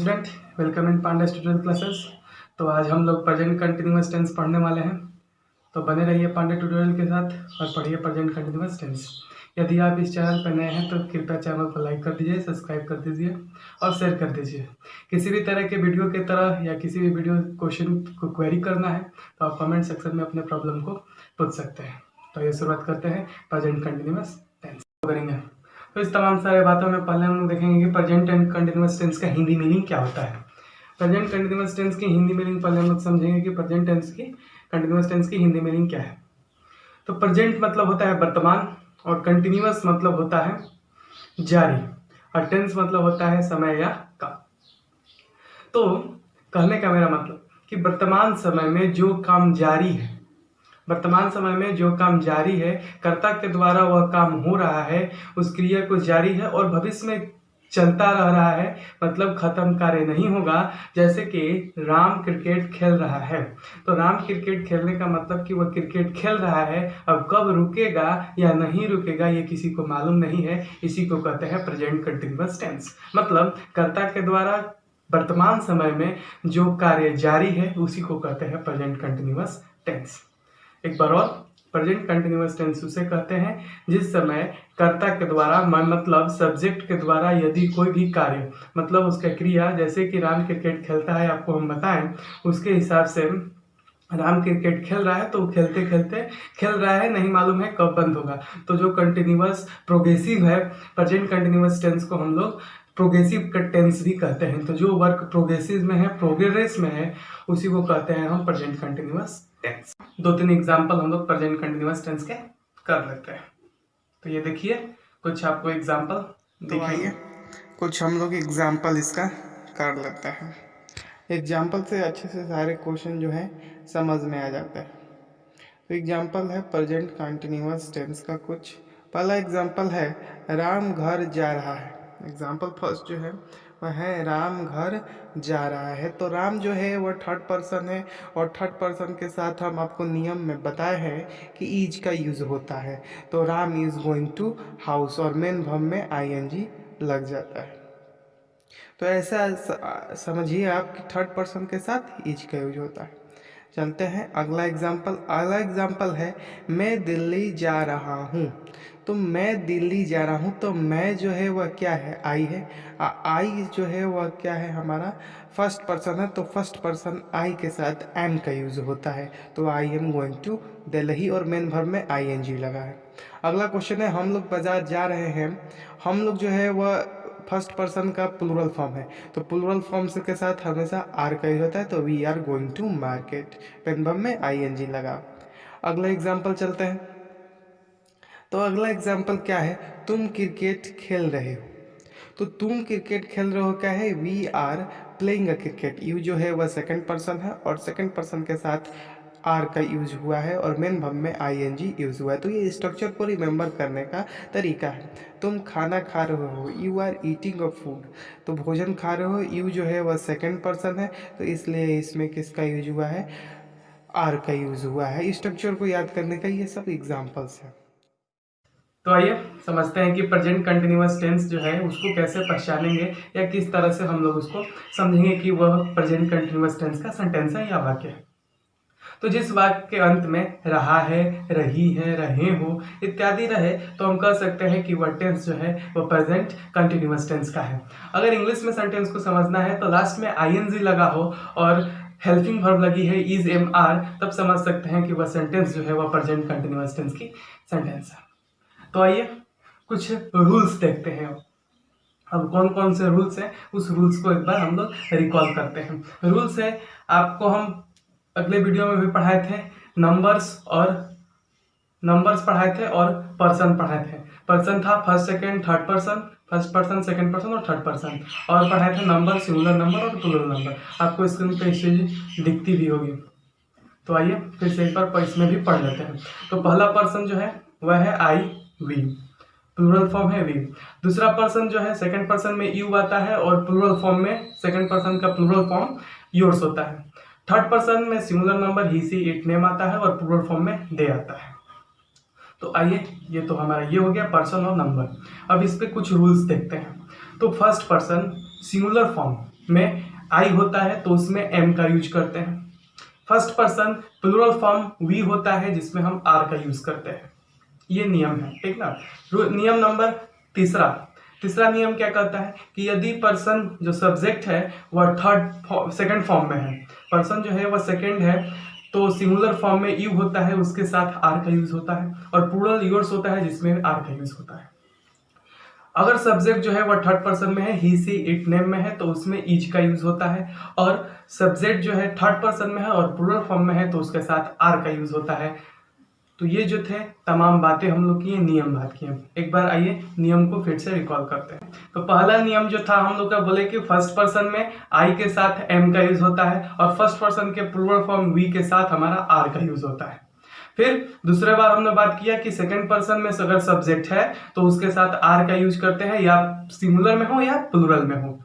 Student, welcome in Panda student classes. तो आज हम लोग प्रेजेंट कंटिन्यूअस टेंस पढ़ने वाले हैं। तो बने रहिए पांडा ट्यूटोरियल के साथ और पढ़िए प्रेजेंट कंटिन्यूअस टेंस। यदि आप इस चैनल पर नए हैं तो कृपया चैनल को लाइक कर दीजिए, सब्सक्राइब कर दीजिए और शेयर कर दीजिए। किसी भी तरह के वीडियो की तरह या किसी भी वीडियो क्वेश्चन को क्वेरी करना है तो आप कमेंट सेक्शन में अपने प्रॉब्लम को पूछ सकते हैं। तो ये शुरुआत करते हैं प्रेजेंट कंटिन्यूअस टेंस करेंगे। तो इस तमाम सारे बातों में पहले हम देखेंगे कि प्रेजेंट एंड कंटिन्यूअस टेंस का हिंदी मीनिंग क्या होता है। प्रेजेंट कंटिन्यूअस टेंस की हिंदी मीनिंग पहले हम लोग समझेंगे कि प्रेजेंट टेंस की कंटिन्यूअस टेंस की हिंदी मीनिंग क्या है। तो प्रेजेंट मतलब होता है वर्तमान और कंटिन्यूअस मतलब होता है जारी और टेंस मतलब होता है समय या काम। तो कहने का मेरा मतलब कि वर्तमान समय में जो काम जारी है, वर्तमान समय में जो काम जारी है, कर्ता के द्वारा वह काम हो रहा है, उस क्रिया को जारी है और भविष्य में चलता रह रहा है, मतलब खत्म कार्य नहीं होगा। जैसे कि राम क्रिकेट खेल रहा है, तो राम क्रिकेट खेलने का मतलब कि वह क्रिकेट खेल रहा है, अब कब रुकेगा या नहीं रुकेगा ये किसी को मालूम नहीं है। इसी को कहते हैं प्रेजेंट कंटिन्यूअस टेंस। मतलब कर्ता के द्वारा वर्तमान समय में जो कार्य जारी है उसी को कहते हैं प्रेजेंट कंटिन्यूअस टेंस। एक बार और, प्रेजेंट कंटिन्यूअस टेंस उसे कहते हैं जिस समय कर्ता के द्वारा मतलब सब्जेक्ट के द्वारा यदि कोई भी कार्य मतलब उसका क्रिया, जैसे कि राम क्रिकेट खेलता है आपको हम बताएं, उसके हिसाब से राम क्रिकेट खेल रहा है तो खेलते खेलते खेल रहा है, नहीं मालूम है कब बंद होगा। तो जो कंटिन्यूअस प्रोग्रेसिव है, प्रेजेंट कंटिन्यूअस टेंस को हम लोग प्रोग्रेसिव टेंस भी कहते हैं। तो जो वर्क प्रोग्रेसिव में है, प्रोग्रेस में है, उसी को कहते हैं हम प्रेजेंट कंटिन्यूअस टेंस। दो तीन एग्जांपल हम लोग प्रेजेंट कंटिन्यूअस टेंस के कर लेते हैं। तो ये देखिए कुछ आपको एग्जांपल दिखाइए, कुछ हम लोग एग्जाम्पल इसका कर लेते हैं। एग्जाम्पल से अच्छे से सारे क्वेश्चन जो है समझ में आ जाते हैं। तो एग्जाम्पल है प्रेजेंट कंटिन्यूअस टेंस का कुछ। पहला एग्जाम्पल है राम घर जा रहा है। एग्जाम्पल फर्स्ट जो है वह है राम घर जा रहा है। तो राम जो है वह थर्ड पर्सन है और थर्ड पर्सन के साथ हम आपको नियम में बताए हैं कि ईज का यूज़ होता है। तो Ram is going to house और मेन वर्ब में आईएनजी लग जाता है। तो ऐसा समझिए आप कि थर्ड पर्सन के साथ ईज का यूज होता है। चलते हैं अगला एग्जाम्पल। अगला एग्जाम्पल है मैं दिल्ली जा रहा हूँ। तो मैं दिल्ली जा रहा हूँ, तो मैं जो है वह क्या है, आई है। आई जो है वह क्या है, हमारा फर्स्ट पर्सन है। तो फर्स्ट पर्सन आई के साथ एम का यूज होता है। तो I am going to Delhi और मेन वर्ब में आईएनजी लगा है। अगला क्वेश्चन है हम लोग बाजार जा रहे हैं। हम लोग जो है वह फर्स्ट पर्सन का प्लूरल फॉर्म है। तो प्लूरल फॉर्म्स के साथ हमेशा आर का यूज होता है। तो we are going to market, main verb में आईएनजी लगा। अगला एग्जाम्पल चलते हैं। तो अगला एग्जाम्पल क्या है, तुम क्रिकेट खेल रहे हो। तो तुम क्रिकेट खेल रहे हो क्या है, we are playing a cricket. You जो है वह सेकंड पर्सन है और सेकंड पर्सन के साथ आर का यूज हुआ है और मेन वर्ब में आईएनजी यूज हुआ है। तो ये स्ट्रक्चर को रिमेंबर करने का तरीका है। तुम खाना खा रहे हो, you are eating a food. तो भोजन खा रहे हो, यू जो है वह सेकंड पर्सन है, तो इसलिए इसमें किसका यूज हुआ है, आर का यूज हुआ है। स्ट्रक्चर को याद करने का ये सब एग्जाम्पल्स हैं। तो आइए समझते हैं कि प्रेजेंट कंटिन्यूअस टेंस जो है उसको कैसे पहचानेंगे या किस तरह से हम लोग उसको समझेंगे कि वह प्रेजेंट कंटिन्यूअस टेंस का सेंटेंस है या वाक्य है। तो जिस वाक्य के अंत में रहा है, रही है, रहे हो इत्यादि रहे तो हम कह सकते हैं कि वह टेंस जो है वह प्रेजेंट कंटिन्यूअस टेंस का है। अगर इंग्लिश में सेंटेंस को समझना है तो लास्ट में आईएनजी लगा हो और हेल्पिंग वर्ब लगी है इज एम आर, तब समझ सकते हैं कि वह सेंटेंस जो है वह प्रेजेंट कंटिन्यूअस टेंस की सेंटेंस है। तो आइए कुछ रूल्स देखते हैं। अब कौन कौन से रूल्स हैं उस रूल्स को एक बार हम लोग रिकॉल करते हैं। रूल्स है, आपको हम अगले वीडियो में भी पढ़ाए थे, नंबर्स पढ़ाए थे और पर्सन पढ़ाए थे। पर्सन था first second third person, first person second person और थर्ड पर्सन, और पढ़ाए थे नंबर, सिंगुलर नंबर और प्लूरल नंबर। आपको स्क्रीन पे इस चीज दिखती भी होगी। तो आइए फिर से एक बार इसमें भी पढ़ लेते हैं। तो पहला पर्सन जो है वह है आई, वी, प्लूरल फॉर्म है वी। दूसरा पर्सन जो है सेकंड पर्सन में यू आता है और प्लूरल फॉर्म में सेकंड पर्सन का प्लूरल फॉर्म योर्स होता है। थर्ड पर्सन में singular number he, she, it, name आता है और प्लूरल फॉर्म में दे आता है। तो आइए, ये तो हमारा ये हो गया पर्सन और नंबर। अब इस पे कुछ रूल्स देखते हैं। तो फर्स्ट पर्सन सिंगुलर फॉर्म, में आई होता है तो उसमें एम का यूज करते हैं। First person plural form we होता है जिसमें हम आर का यूज करते हैं। ये नियम है, ठीक ना। नियम नंबर तीसरा नियम क्या कहता है कि यदि पर्सन जो सब्जेक्ट है वह सेकंड फॉर्म में है, पर्सन जो है वह सेकंड है, तो सिंगुलर फॉर्म में यू होता है, उसके साथ आर का यूज होता है, और प्लूरल योर्स होता है जिसमें आर का यूज होता है। अगर सब्जेक्ट जो है वह थर्ड पर्सन में है, ही सी इट नेम में है, तो उसमें ईच का यूज होता है, और सब्जेक्ट जो है थर्ड पर्सन में है और प्लूरल फॉर्म में है तो उसके साथ आर का यूज होता है। तो ये जो थे तमाम बातें हम लोग की नियम बात की। एक बार आइए नियम को फिर से रिकॉल करते हैं। तो पहला नियम जो था हम लोग का बोले कि फर्स्ट पर्सन में आई के साथ एम का यूज होता है और फर्स्ट पर्सन के प्लूरल फॉर्म वी के साथ हमारा आर का यूज होता है। फिर दूसरे बार हमने बात किया कि सेकंड पर्सन में अगर सब्जेक्ट है तो उसके साथ आर का यूज करते हैं, या सिंगुलर में हो या प्लूरल में हो।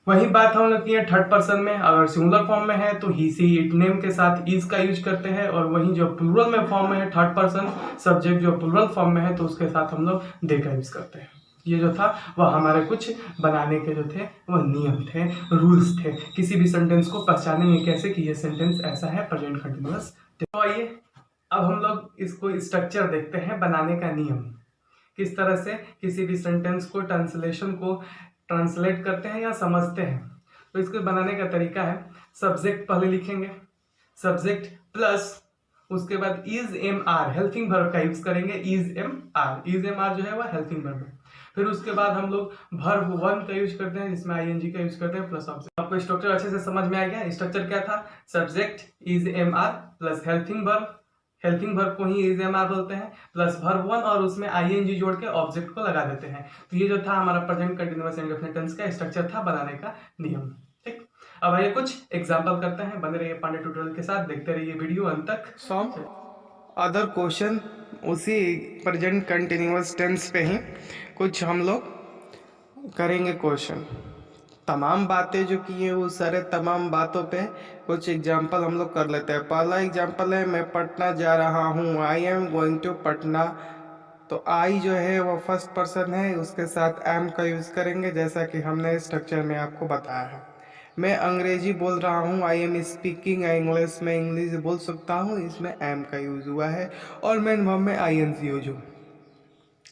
वही बात हम लोग की है थर्ड पर्सन में, अगर सिंगुलर फॉर्म में है तो ही सी इट नेम के साथ इज का यूज करते हैं, और वही जो प्लूरल में फॉर्म में है थर्ड पर्सन सब्जेक्ट जो प्लूरल फॉर्म में है तो उसके साथ हम लोग दे का यूज करते हैं। ये जो था वह हमारे कुछ बनाने के जो थे वह नियम थे, रूल्स थे, किसी भी सेंटेंस को पहचानेंगे कैसे कि ये सेंटेंस ऐसा है प्रेजेंट कंटिन्यूअस। तो आइए अब हम लोग इसको स्ट्रक्चर देखते हैं, बनाने का नियम, किस तरह से किसी भी सेंटेंस को ट्रांसलेशन को ट्रांसलेट करते हैं या समझते हैं। तो इसको बनाने का तरीका है, सब्जेक्ट पहले लिखेंगे, सब्जेक्ट प्लस उसके बाद is am are helping verb का यूज करेंगे, इज एम आर जो है वह हेल्पिंग वर्ब है। फिर उसके बाद हम लोग वर्ब वन का यूज करते हैं जिसमें आईएनजी का यूज करते हैं प्लस ऑब्जेक्ट। आपको स्ट्रक्चर अच्छे से समझ में आ गया। स्ट्रक्चर क्या था, subject is am are plus helping verb को ही इज एम आर बोलते हैं, प्लस वर्ब वन और उसमें आईएनजी जोड़ के ऑब्जेक्ट को लगा देते हैं। तो ये जो था हमारा प्रेजेंट कंटीन्यूअस इंडेफिनिट टेंस का स्ट्रक्चर था बनाने का नियम। ठीक, अब आइए कुछ एग्जांपल करते हैं। बने रहिए पांडे ट्यूटोरियल के साथ, देखते रहिए वीडियो अंत तक। सम अदर क्वेश्चन उसी प्रेजेंट कंटिन्यूअस टेंस पे ही कुछ हम लोग करेंगे क्वेश्चन। तमाम बातें जो की है वो सारे तमाम बातों पे कुछ एग्जाम्पल हम लोग कर लेते हैं। पहला एग्जाम्पल है, मैं पटना जा रहा हूँ, I am going to Patna. तो आई जो है वो फर्स्ट पर्सन है, उसके साथ एम का यूज़ करेंगे जैसा कि हमने स्ट्रक्चर में आपको बताया है। मैं अंग्रेजी बोल रहा हूँ, आई एम स्पीकिंग इंग्लिश, मैं इंग्लिश बोल सकता हूँ, इसमें एम का यूज़ हुआ है और मेन वर्ब में आई एन सी यूज हुआ।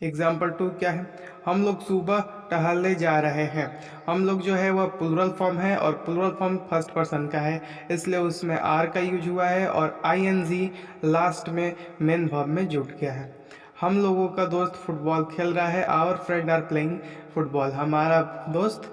एग्जाम्पल 2 क्या है, हम लोग सुबह टहलने जा रहे हैं। हम लोग जो है वह प्लूरल फॉर्म है और प्लूरल फॉर्म फर्स्ट पर्सन का है, इसलिए उसमें आर का यूज हुआ है और आईएनजी लास्ट में मेन वर्ब में जुट गया है। हम लोगों का दोस्त फुटबॉल खेल रहा है, our friend are playing football, हमारा दोस्त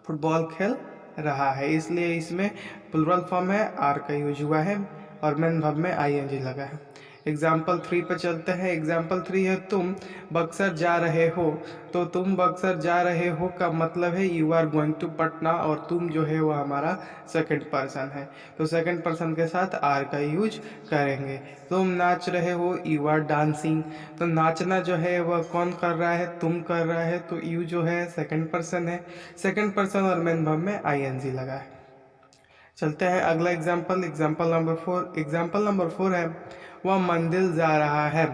फुटबॉल खेल रहा है, इसलिए इसमें प्लूरल फॉर्म है, आर का यूज हुआ है और मेन वर्ब में आईएनजी लगा है। एग्जाम्पल 3 पर चलते हैं। एग्जाम्पल 3 है, तुम बक्सर जा रहे हो। तो तुम बक्सर जा रहे हो का मतलब है you are going to Patna, और तुम जो है वो हमारा सेकंड पर्सन है, तो सेकंड पर्सन के साथ आर का यूज करेंगे। तुम नाच रहे हो, यू आर डांसिंग। तो नाचना जो है वह कौन कर रहा है, तुम कर रहा है, तो यू जो है सेकंड पर्सन है, सेकंड पर्सन और मेन वर्ब में आईएनजी लगा है। चलते हैं अगला example, example number 4। Example number 4 है, वह मंदिर जा रहा है।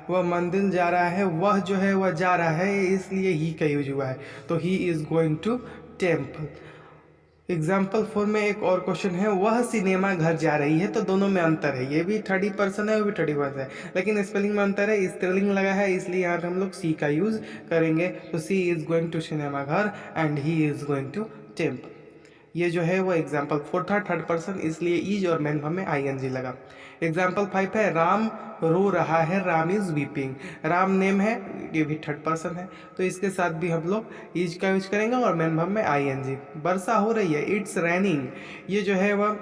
वह मंदिर जा रहा है, वह जो है वह जा रहा है, इसलिए ही का यूज हुआ है, तो he is going to temple. Example 4 में एक और क्वेश्चन है, वह सिनेमा घर जा रही है। तो दोनों में अंतर है, ये भी थर्ड पर्सन है वो भी थर्ड पर्सन है, लेकिन स्पेलिंग में अंतर है, स्त्रीलिंग लगा है, इसलिए यहाँ पे हम लोग सी का यूज करेंगे। तो she is going to cinema घर and he is going to temple. ये जो है वो एग्जाम्पल 4 था, थर्ड पर्सन, इसलिए इज और मेन वर्ब में आईएनजी लगा। एग्जाम्पल 5 है, राम रो रहा है, Ram is weeping. Ram name है, ये भी थर्ड पर्सन है, तो इसके साथ भी हम लोग इज का यूज करेंगे और मेन वर्ब में आईएनजी। वर्षा हो रही है, इट्स रेनिंग। ये जो है वह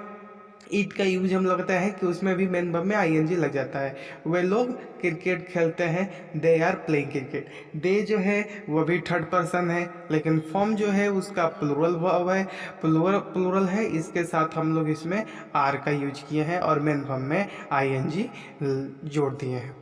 ईट का यूज हम लगता है कि उसमें भी मेन वर्ब में आईएनजी लग जाता है। वे लोग क्रिकेट खेलते हैं, दे आर प्लेइंग क्रिकेट। दे जो है वह भी थर्ड पर्सन है, लेकिन फॉर्म जो है उसका प्लूरल वर्ब है, प्लूरल है, इसके साथ हम लोग इसमें आर का यूज किए हैं और मेन वर्ब में आईएनजी जोड़ दिए हैं।